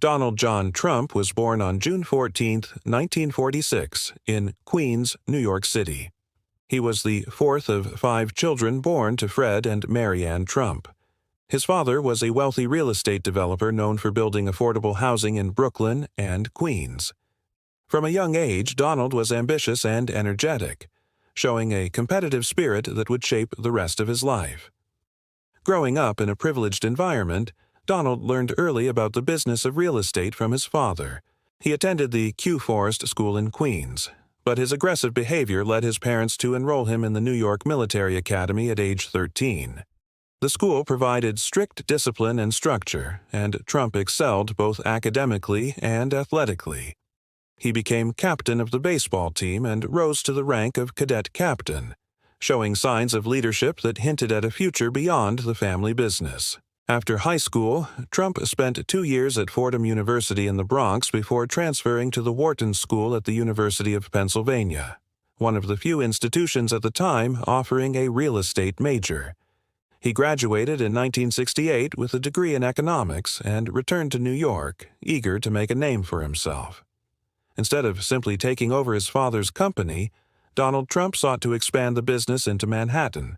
Donald John Trump was born on June 14, 1946, in Queens, New York City. He was the fourth of 5 children born to Fred and Mary Ann Trump. His father was a wealthy real estate developer known for building affordable housing in Brooklyn and Queens. From a young age, Donald was ambitious and energetic, showing a competitive spirit that would shape the rest of his life. Growing up in a privileged environment, Donald learned early about the business of real estate from his father. He attended the Q Forest School in Queens, but his aggressive behavior led his parents to enroll him in the New York Military Academy at age 13. The school provided strict discipline and structure, and Trump excelled both academically and athletically. He became captain of the baseball team and rose to the rank of cadet captain, showing signs of leadership that hinted at a future beyond the family business. After high school, Trump spent 2 years at Fordham University in the Bronx before transferring to the Wharton School at the University of Pennsylvania, one of the few institutions at the time offering a real estate major. He graduated in 1968 with a degree in economics and returned to New York, eager to make a name for himself. Instead of simply taking over his father's company, Donald Trump sought to expand the business into Manhattan,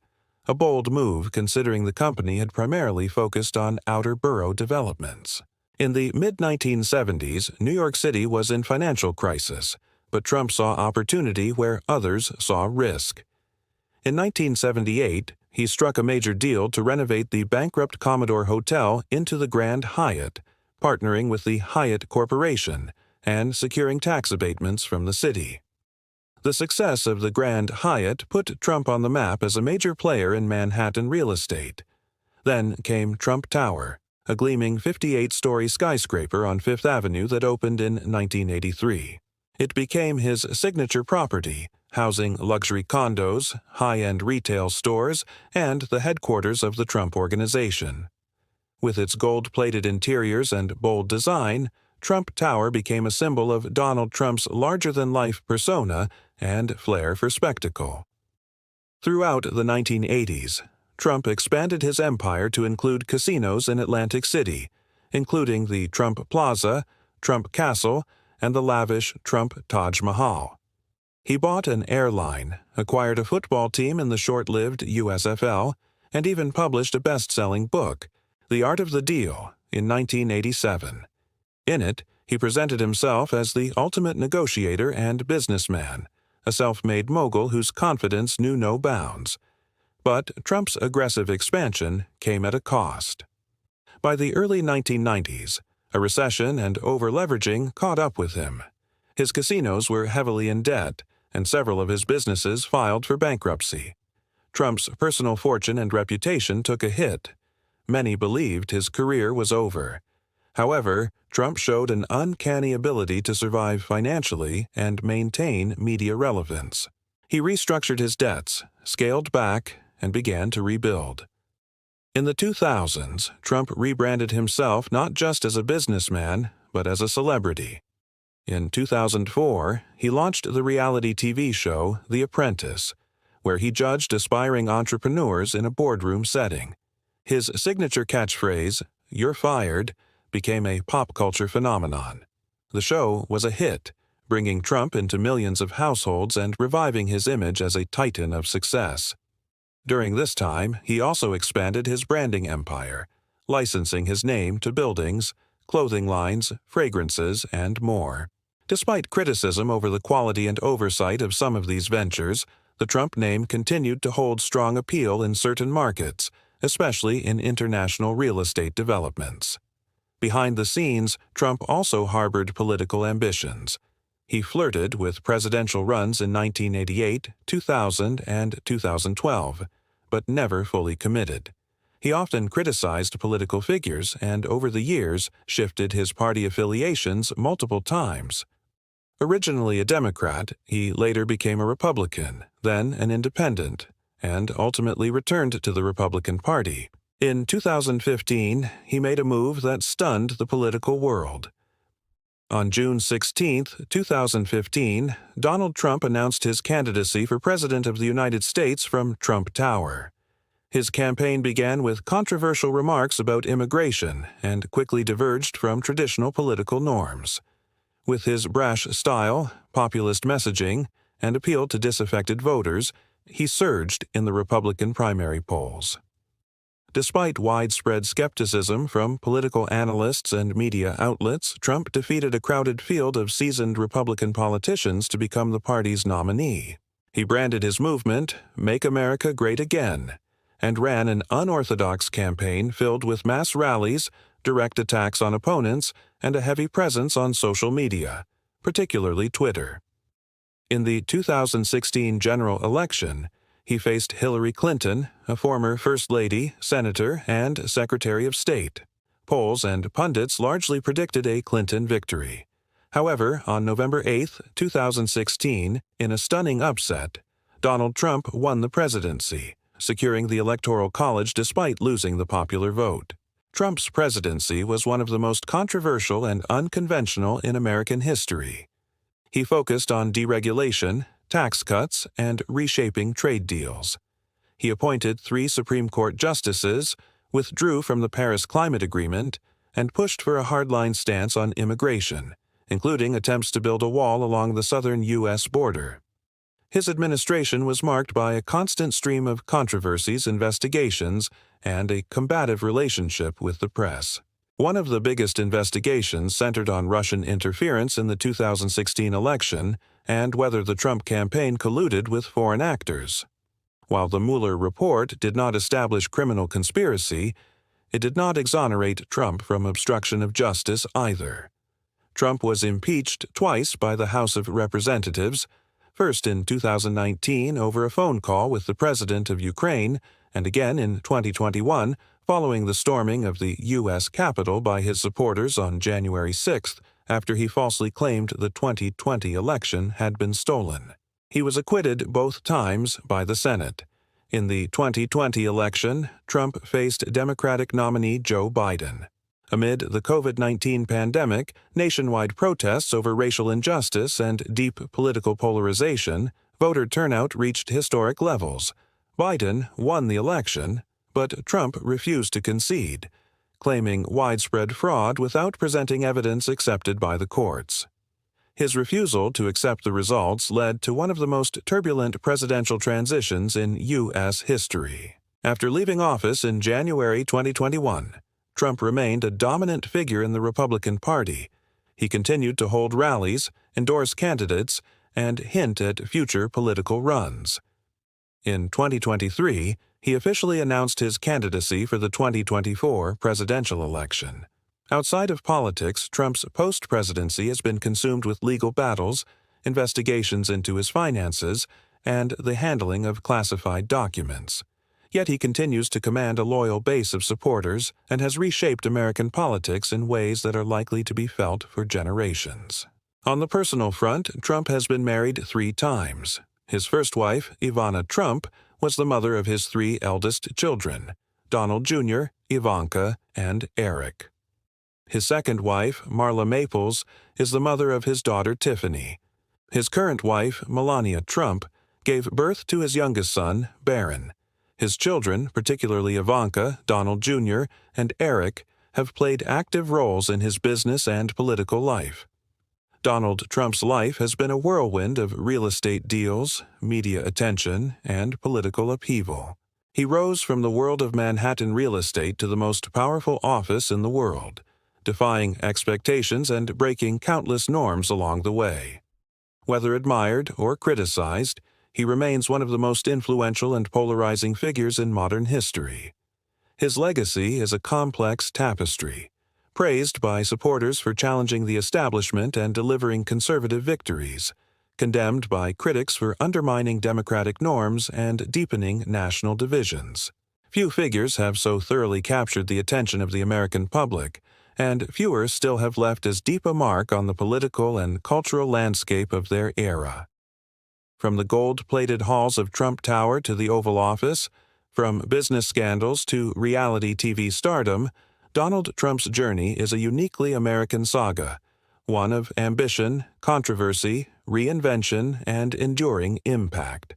a bold move considering the company had primarily focused on outer borough developments. In the mid-1970s, New York City was in financial crisis, but Trump saw opportunity where others saw risk. In 1978, he struck a major deal to renovate the bankrupt Commodore Hotel into the Grand Hyatt, partnering with the Hyatt Corporation and securing tax abatements from the city. The success of the Grand Hyatt put Trump on the map as a major player in Manhattan real estate. Then came Trump Tower, a gleaming 58-story skyscraper on Fifth Avenue that opened in 1983. It became his signature property, housing luxury condos, high-end retail stores, and the headquarters of the Trump Organization. With its gold-plated interiors and bold design, Trump Tower became a symbol of Donald Trump's larger-than-life persona and flair for spectacle. Throughout the 1980s, Trump expanded his empire to include casinos in Atlantic City, including the Trump Plaza, Trump Castle, and the lavish Trump Taj Mahal. He bought an airline, acquired a football team in the short-lived USFL, and even published a best-selling book, The Art of the Deal, in 1987. In it, he presented himself as the ultimate negotiator and businessman, a self-made mogul whose confidence knew no bounds. But Trump's aggressive expansion came at a cost. By the early 1990s, a recession and over-leveraging caught up with him. His casinos were heavily in debt, and several of his businesses filed for bankruptcy. Trump's personal fortune and reputation took a hit. Many believed his career was over. However, Trump showed an uncanny ability to survive financially and maintain media relevance. He restructured his debts, scaled back, and began to rebuild. In the 2000s, Trump rebranded himself not just as a businessman, but as a celebrity. In 2004, he launched the reality TV show The Apprentice, where he judged aspiring entrepreneurs in a boardroom setting. His signature catchphrase, "You're fired," became a pop culture phenomenon. The show was a hit, bringing Trump into millions of households and reviving his image as a titan of success. During this time, he also expanded his branding empire, licensing his name to buildings, clothing lines, fragrances, and more. Despite criticism over the quality and oversight of some of these ventures, the Trump name continued to hold strong appeal in certain markets, especially in international real estate developments. Behind the scenes, Trump also harbored political ambitions. He flirted with presidential runs in 1988, 2000, and 2012, but never fully committed. He often criticized political figures and, over the years, shifted his party affiliations multiple times. Originally a Democrat, he later became a Republican, then an independent, and ultimately returned to the Republican Party. In 2015, he made a move that stunned the political world. On June 16, 2015, Donald Trump announced his candidacy for President of the United States from Trump Tower. His campaign began with controversial remarks about immigration and quickly diverged from traditional political norms. With his brash style, populist messaging, and appeal to disaffected voters, he surged in the Republican primary polls. Despite widespread skepticism from political analysts and media outlets, Trump defeated a crowded field of seasoned Republican politicians to become the party's nominee. He branded his movement, "Make America Great Again," and ran an unorthodox campaign filled with mass rallies, direct attacks on opponents, and a heavy presence on social media, particularly Twitter. In the 2016 general election, he faced Hillary Clinton, a former First Lady, Senator, and Secretary of State. Polls and pundits largely predicted a Clinton victory. However, on November 8, 2016, in a stunning upset, Donald Trump won the presidency, securing the Electoral College despite losing the popular vote. Trump's presidency was one of the most controversial and unconventional in American history. He focused on deregulation, tax cuts, and reshaping trade deals. He appointed 3 Supreme Court justices, withdrew from the Paris Climate Agreement, and pushed for a hardline stance on immigration, including attempts to build a wall along the southern U.S. border. His administration was marked by a constant stream of controversies, investigations, and a combative relationship with the press. One of the biggest investigations centered on Russian interference in the 2016 election and whether the Trump campaign colluded with foreign actors. While the Mueller report did not establish criminal conspiracy, it did not exonerate Trump from obstruction of justice either. Trump was impeached twice by the House of Representatives, first in 2019 over a phone call with the president of Ukraine, and again in 2021 following the storming of the U.S. Capitol by his supporters on January 6 after he falsely claimed the 2020 election had been stolen. He was acquitted both times by the Senate. In the 2020 election, Trump faced Democratic nominee Joe Biden. Amid the COVID-19 pandemic, nationwide protests over racial injustice, and deep political polarization, voter turnout reached historic levels. Biden won the election, but Trump refused to concede, claiming widespread fraud without presenting evidence accepted by the courts. His refusal to accept the results led to one of the most turbulent presidential transitions in U.S. history. After leaving office in January 2021, Trump remained a dominant figure in the Republican Party. He continued to hold rallies, endorse candidates, and hint at future political runs. In 2023, he officially announced his candidacy for the 2024 presidential election. Outside of politics, Trump's post-presidency has been consumed with legal battles, investigations into his finances, and the handling of classified documents. Yet he continues to command a loyal base of supporters and has reshaped American politics in ways that are likely to be felt for generations. On the personal front, Trump has been married 3 times. His first wife, Ivana Trump, was the mother of his 3 eldest children, Donald Jr., Ivanka, and Eric. His second wife, Marla Maples, is the mother of his daughter Tiffany. His current wife, Melania Trump, gave birth to his youngest son, Barron. His children, particularly Ivanka, Donald Jr., and Eric, have played active roles in his business and political life. Donald Trump's life has been a whirlwind of real estate deals, media attention, and political upheaval. He rose from the world of Manhattan real estate to the most powerful office in the world, defying expectations and breaking countless norms along the way. Whether admired or criticized, he remains one of the most influential and polarizing figures in modern history. His legacy is a complex tapestry, praised by supporters for challenging the establishment and delivering conservative victories, condemned by critics for undermining democratic norms and deepening national divisions. Few figures have so thoroughly captured the attention of the American public, and fewer still have left as deep a mark on the political and cultural landscape of their era. From the gold-plated halls of Trump Tower to the Oval Office, from business scandals to reality TV stardom, Donald Trump's journey is a uniquely American saga, one of ambition, controversy, reinvention, and enduring impact.